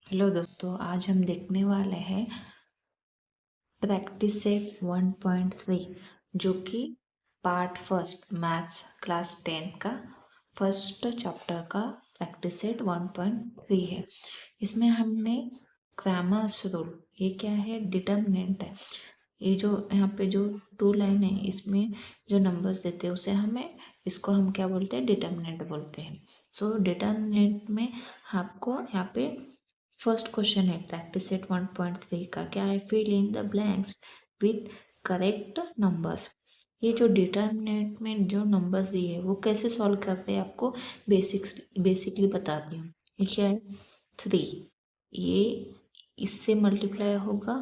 Hello दोस्तों, आज हम देखने वाले हैं प्रैक्टिस सेट 1.3 जो कि पार्ट फर्स्ट मैथ्स क्लास 10 का फर्स्ट चैप्टर का प्रैक्टिस सेट 1.3 है। इसमें हमने ग्रामर्स रूल, ये क्या है, डिटर्मिनेंट है। ये जो यहाँ पे जो टू लाइन है, इसमें जो नंबर्स देते हैं उसे इसको हम क्या बोलते हैं, डिटर्मिनेंट बोलते हैं। सो डिटर्मिनेंट में आपको यहाँ पे फर्स्ट क्वेश्चन है प्रैक्टिस सेट 1.3 का, क्या है, fill in the blanks with correct numbers. ये जो डिटर्मिनेंट में जो नंबर्स दिए है वो कैसे सॉल्व करते हैं आपको बेसिकली बताती हूँ। ये क्या है, 3, ये इससे मल्टीप्लाई होगा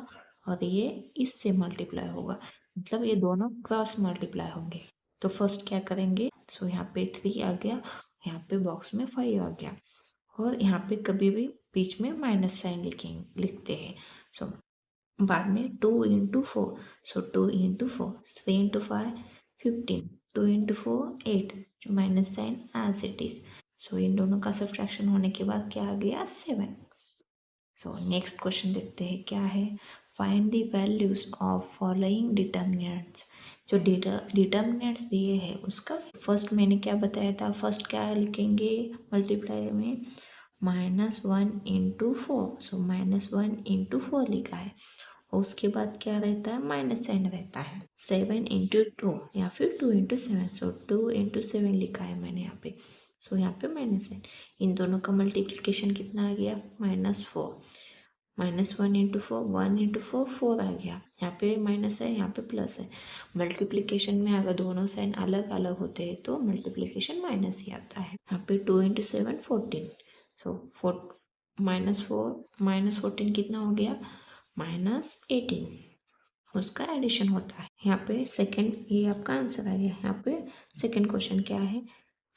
और ये इससे मल्टीप्लाई होगा, मतलब ये दोनों क्रॉस मल्टीप्लाई होंगे। तो फर्स्ट क्या करेंगे, सो यहाँ पे 3 आ गया, यहाँ पे बॉक्स में 5 आ गया, और यहाँ पे कभी भी बीच में माइनस साइन लिखते हैं। सो बाद में 2 into 4, सो 2 into 4, 3 into 5 15, 2 into 4 8, जो minus sign as it is. So इन दोनों का सब्ट्रैक्शन होने के बाद क्या आ गया, 7। सो नेक्स्ट क्वेश्चन देखते हैं, क्या है, find the values of following determinants. जो डिटर्मिनेंट्स दिए हैं उसका फर्स्ट मैंने क्या बताया था, फर्स्ट क्या लिखेंगे मल्टीप्लाई में, -1 into 4, सो -1 into 4 लिखा है। और उसके बाद क्या रहता है, माइनस साइन रहता है। 7 into 2 या फिर 2 into 7, सो 2 into 7 लिखा है मैंने यहाँ पे। सो यहाँ पे माइनस साइन, इन दोनों का मल्टीप्लिकेशन कितना आ गया, -4, -1 into 4, 1 into 4 4 आ गया, यहाँ पे माइनस है, यहाँ पे प्लस है। मल्टीप्लिकेशन में अगर दोनों साइन अलग अलग होते हैं तो मल्टीप्लिकेशन माइनस ही आता है। यहाँ पे 2 into 7 14, सो -14 कितना हो गया, -18, उसका एडिशन होता है। यहाँ पे सेकंड, ये आपका आंसर आ गया। यहाँ पे सेकंड क्वेश्चन क्या है,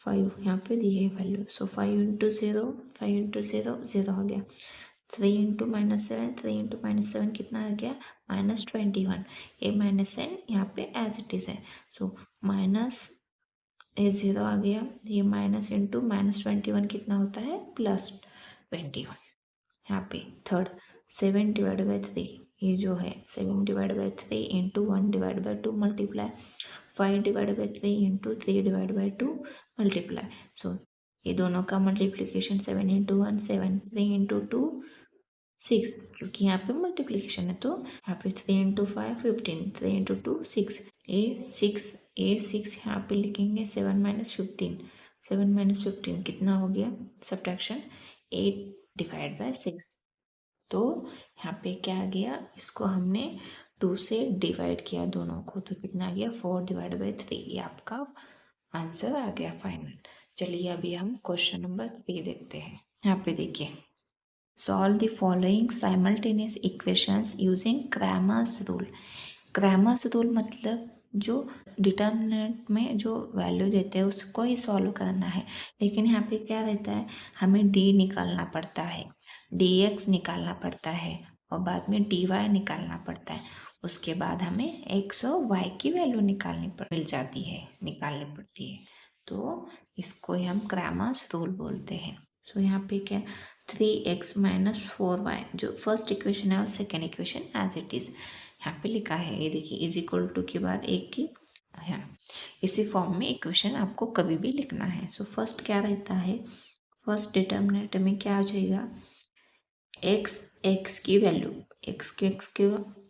5 यहाँ पे दी है वैल्यू, सो 5 into 0, 5 into 0 0 हो गया। 3 into -7, 3 into -7 कितना आ गया, -21। ये माइनस साइन यहाँ पे एज इट इज है, सो -0 आ गया। ये माइनस इंटू -21 कितना होता है, +21। यहाँ पे थर्ड, 7/3, ये जो है 7/3 इंटू 1/2 मल्टीप्लाई, 5/3 इंटू 3/2 मल्टीप्लाई। सो ये दोनों का मल्टीप्लिकेशन 7 into 1 7, 3 into 2 6, क्योंकि यहाँ पे मल्टीप्लिकेशन है तो यहाँ पे 3 into 5 15, 3 into 2 6, A6 यहाँ पे लिखेंगे 7 - 15, 7 - 15 कितना हो गया, सब्ट्रैक्शन 8/6। तो यहाँ पे क्या आ गया, इसको हमने 2 से डिवाइड किया दोनों को, तो कितना आ गया, 4/3। ये आपका आंसर आ गया फाइनल। चलिए अभी हम क्वेश्चन नंबर 3 देखते हैं। यहाँ पे देखिए, solve the following simultaneous equations using Cramer's rule. Cramer's rule मतलब जो डिटर्मिनेंट में जो वैल्यू देते हैं उसको ही सॉल्व करना है। लेकिन यहाँ पे क्या रहता है, हमें डी निकालना पड़ता है, dx निकालना पड़ता है, और बाद में dy निकालना पड़ता है। उसके बाद हमें x और y की वैल्यू निकालनी पड़ती है। तो इसको ही हम क्रैमर्स रूल बोलते हैं। सो यहाँ पे क्या, 3x - 4y, जो फर्स्ट इक्वेशन है और second equation as it is यहाँ पे लिखा है। ये देखिए, इज इक्वल टू के बाद एक की, यहाँ इसी फॉर्म में इक्वेशन आपको कभी भी लिखना है। सो फर्स्ट क्या रहता है, फर्स्ट डिटर्मिनेंट में क्या आ जाएगा, x की वैल्यू, x की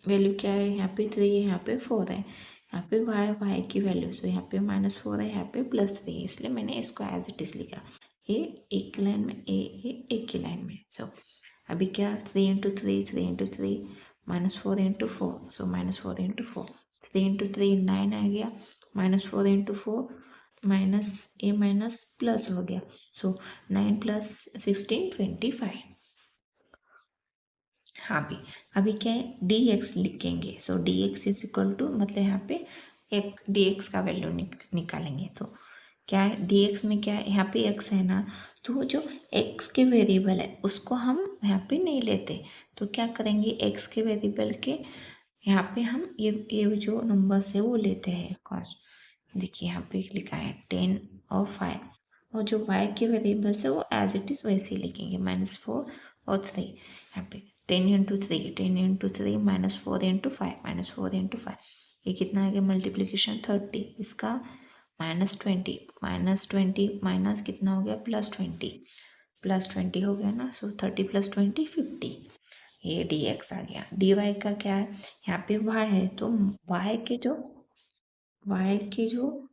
वैल्यू क्या है, यहाँ पे 3 है, यहाँ पे 4 है, यहाँ पे y की वैल्यू, सो यहाँ पे -4 है, यहाँ पे +3 है, इसलिए मैंने इसको एज इट इज लिखा। ये एक लाइन में, एक की लाइन में। सो अभी क्या, 3 into 3, 3 into 3, -4 into 4, सो -4 into 4, 3 into 3 9 आ गया, -4 into 4 माइनस ए माइनस प्लस हो गया, सो 9 + 16 25। हाँ भी, अभी क्या है, dx लिखेंगे, सो dx इज इक्वल टू, मतलब यहाँ पे एक dx का वैल्यू निकालेंगे। तो क्या है, dx में क्या है, यहाँ पे x है ना, तो जो x के वेरिएबल है उसको हम यहाँ पे नहीं लेते, तो क्या करेंगे, x के वेरिएबल के यहाँ पे हम ये जो नंबर्स है वो लेते हैं। कॉस देखिए यहाँ पे लिखा है 10 और 5, और जो y के वेरिएबल्स है वो एज इट इज़ वैसे ही लिखेंगे, -4 और 3 यहाँ पे 10 × 3 -4 × 5 ये कितना आ गया मल्टीप्लीकेशन 30, इसका -20 माइनस कितना हो गया +20 हो गया ना। सो 30 + 20 50, ये dx आ गया। dy का क्या है, यहाँ पे y है तो y के जो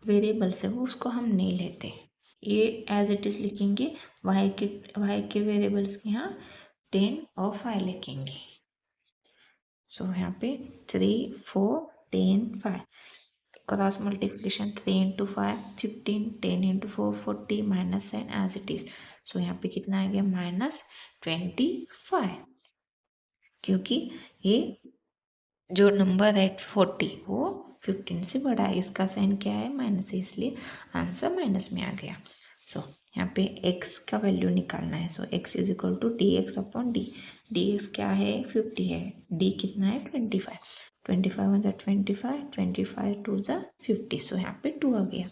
वेरिएबल्स है वो उसको हम नहीं लेते, ये एज इट इज लिखेंगे। y के वेरिएबल्स के यहाँ 10 और 5 लिखेंगे। सो यहाँ पे 3 4 10 5 cross multiplication 3 × 5 15 10 × 4 40 minus sign as it is. So यहाँ पे कितना आ गया -25, क्योंकि ये जो नंबर है 40 वो 15 से बड़ा है, इसका साइन क्या है माइनस है, इसलिए आंसर माइनस में आ गया। सो यहाँ पे x का वैल्यू निकालना है। सो x = dx/d, dx क्या है 50 है, d कितना है 25, 25 × 25 25 2 × 50। सो यहाँ पे 2 आ गया।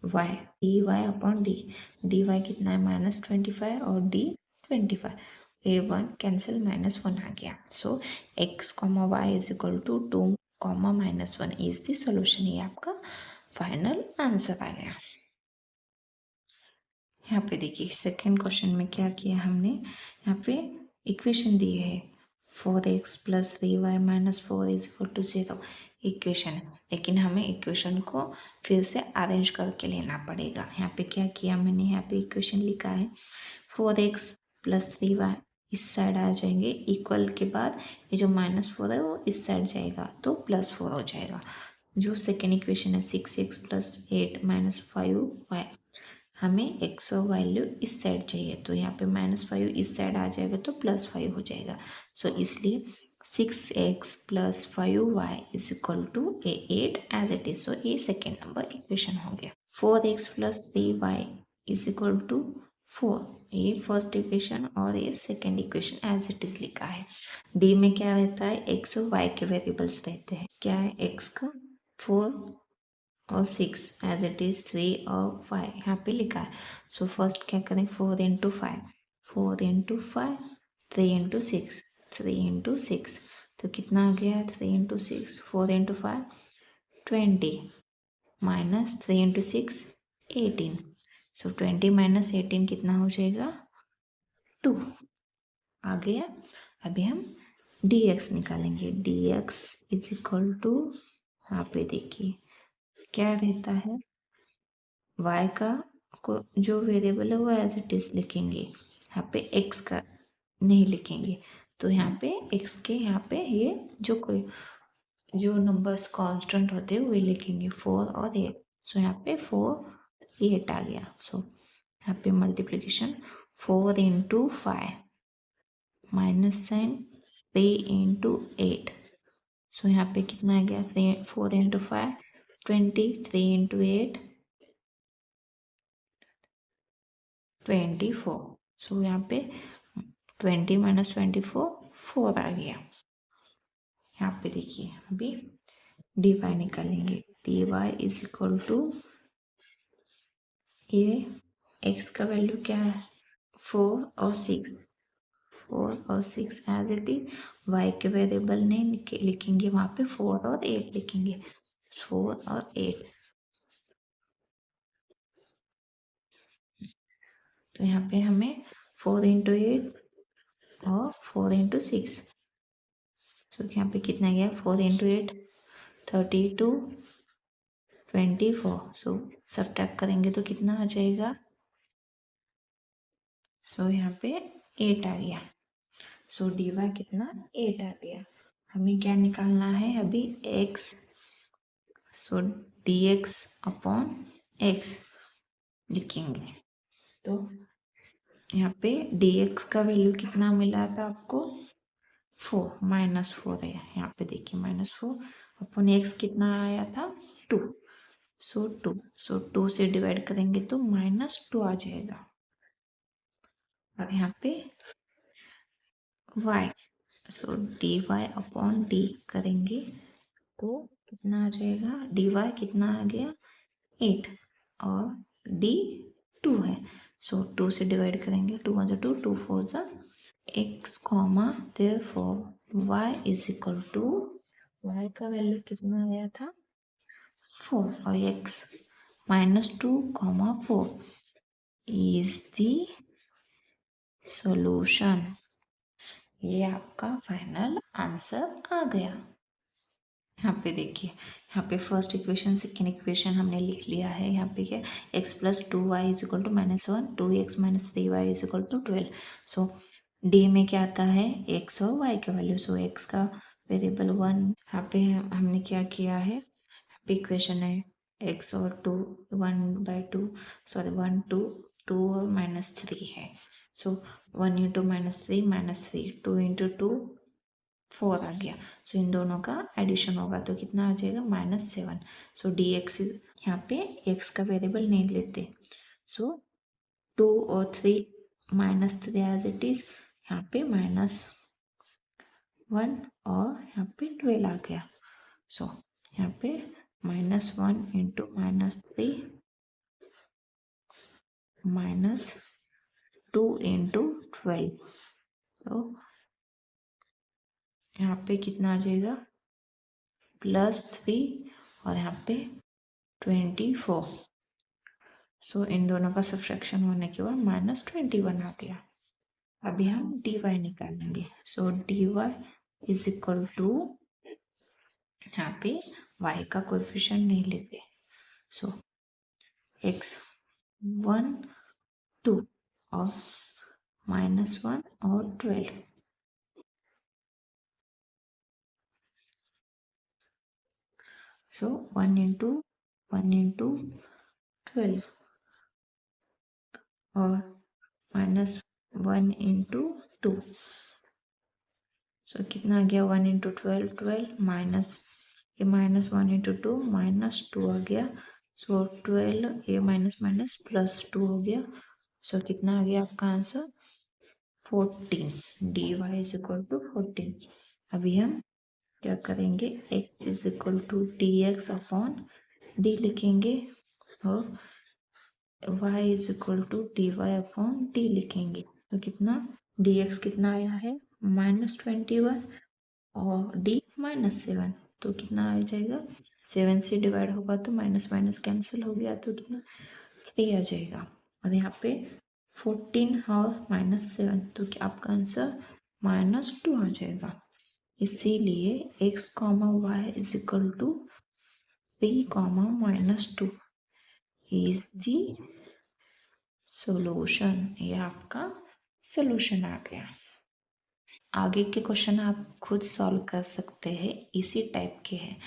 y dy/d, dy कितना है -25 और d 25, a1 कैंसिल -1 आ गया। सो x, y = 2, -1 is the solution. ये आपका फाइनल आंसर आ गया। यहाँ पे देखिए सेकंड क्वेश्चन में क्या किया हमने, यहाँ पे इक्वेशन दी है 4x + 3y - 4 = 0 इक्वेशन है, लेकिन हमें इक्वेशन को फिर से अरेंज करके लेना पड़ेगा। यहाँ पे क्या किया मैंने, यहाँ पे इक्वेशन लिखा है 4x + 3y इस साइड आ जाएंगे, इक्वल के बाद ये जो -4 है वो इस साइड जाएगा तो +4 हो जाएगा। जो सेकेंड इक्वेशन है 6x + 8 - 5y, हमें x और वैल्यू इस साइड चाहिए तो यहाँ पे -5 इस साइड आ जाएगा तो +5 हो जाएगा। सो इसलिए 6x + 5y = 8 as it is. सो ये सेकेंड नंबर इक्वेशन हो गया। 4x + 3y = 4, ये फर्स्ट इक्वेशन और ये second equation as it is लिखा है। डी में क्या रहता है, x और y के वेरिएबल्स रहते हैं। क्या है x का 4 और 6 एज इट इज 3 और 5 यहाँ पे लिखा है। सो फर्स्ट क्या करें 4 × 5 4 × 5 3 × 6 3 × 6 तो कितना आ गया 3 × 6 4 × 5 20 -3 × 6 18। सो 20 - 18 कितना हो जाएगा 2 आ गया। अभी हम dx निकालेंगे, dx = यहाँ पे देखिए क्या रहता है, y का को जो वेरिएबल है वो एज इट इज लिखेंगे, यहाँ पे x का नहीं लिखेंगे। तो यहाँ पे x के यहाँ पे ये जो नंबर्स कांस्टेंट होते हैं वही लिखेंगे 4 और 8। सो यहाँ पे 4 8 आ गया। सो यहाँ पे मल्टीप्लिकेशन 4 × 5 माइनस साइन 3 × 8। सो यहाँ पे कितना आ गया 4 × 5 20 3 × 8 24। सो यहाँ पे 20 - 24 4 आ गया। यहाँ पे देखिए अभी dy निकालेंगे, dy = ये x का वैल्यू क्या है 4 और 6 एज इट इज, y के वेरिएबल नहीं लिखेंगे, वहाँ पे 4 और 8 लिखेंगे 4 और 8। तो यहाँ पे हमें 4 × 8 और 4 × 6, तो यहाँ पे कितना गया 4 × 8 32 24। सो सब्ट्रैक्ट करेंगे तो कितना आ जाएगा, सो यहाँ पे 8 आ गया। सो dy कितना 8 आ गया। हमें क्या निकालना है अभी x, सो dx/x लिखेंगे। तो यहाँ पे dx का वैल्यू कितना मिला था आपको 4 -4 है, यहाँ पे देखिए -4/x कितना आया था 2। सो 2 से डिवाइड करेंगे तो -2 आ जाएगा। और यहाँ पे y, सो dy/d करेंगे तो कितना आ जाएगा, dy कितना आ गया 8 और d 2 है। सो 2 से डिवाइड करेंगे, 2 × 2, 2 4 ज़ा x comma therefore y is equal to, y का वैल्यू कितना आया था 4 और x -2, 4 इज द सॉल्यूशन। ये आपका फाइनल आंसर आ गया। यहाँ पे देखिए, यहाँ पे फर्स्ट इक्वेशन सेकेंड इक्वेशन हमने लिख लिया है। यहाँ पे क्या, x + 2y is equal to -1, 2x - 3y is equal to 12। So D में क्या आता है, x और y का वैल्यू। सो x का वेरिएबल 1, यहाँ पे हमने क्या किया है, यहाँ पे इक्वेशन है x और 2, 1/2, सॉरी 1 2 2 और -3 है। सो 1 × -3 -3, 2 × 2 4 आ गया। सो इन दोनों का एडिशन होगा तो कितना आ जाएगा -7। सो डी एक्स, यहाँ पे x का वेरिएबल नहीं लेते। सो 2 और 3 -3 एज इट इज, यहाँ पे -1 और यहाँ पे 12 आ गया। सो यहाँ पे -1 × -3 -2 × 12। तो यहाँ पे कितना आ जाएगा +3 और यहाँ पे 24। सो इन दोनों का सब्ट्रैक्शन होने के बाद -21 आ गया। अभी हम dy निकालेंगे। सो dy इज इक्वल टू, यहाँ पे y का कोएफिशिएंट नहीं लेते। सो x 1 2 और -1 और 12। सो 1 × 12 और -1 × 2। सो कितना आ गया, 1 × 12 12 माइनस ये -1 × 2 -2 आ गया। सो 12 ये माइनस माइनस +2 हो गया। सो कितना आ गया आपका answer 14। dy is equal to 14। अभी हम क्या करेंगे, x is equal to dx upon d लिखेंगे और y is equal to dy upon d लिखेंगे। तो कितना dx कितना आया है -21 और d -7। तो कितना आ जाएगा, 7 से डिवाइड होगा तो माइनस माइनस कैंसिल हो गया तो कितना 3 आ जाएगा। और यहाँ पे 14 और -7 तो क्या आपका आंसर -2 आ जाएगा। इसीलिए x, y is equal to 3, -2 is the solution. ये आपका सॉल्यूशन आ गया। आगे के क्वेश्चन आप खुद सॉल्व कर सकते हैं, इसी टाइप के हैं।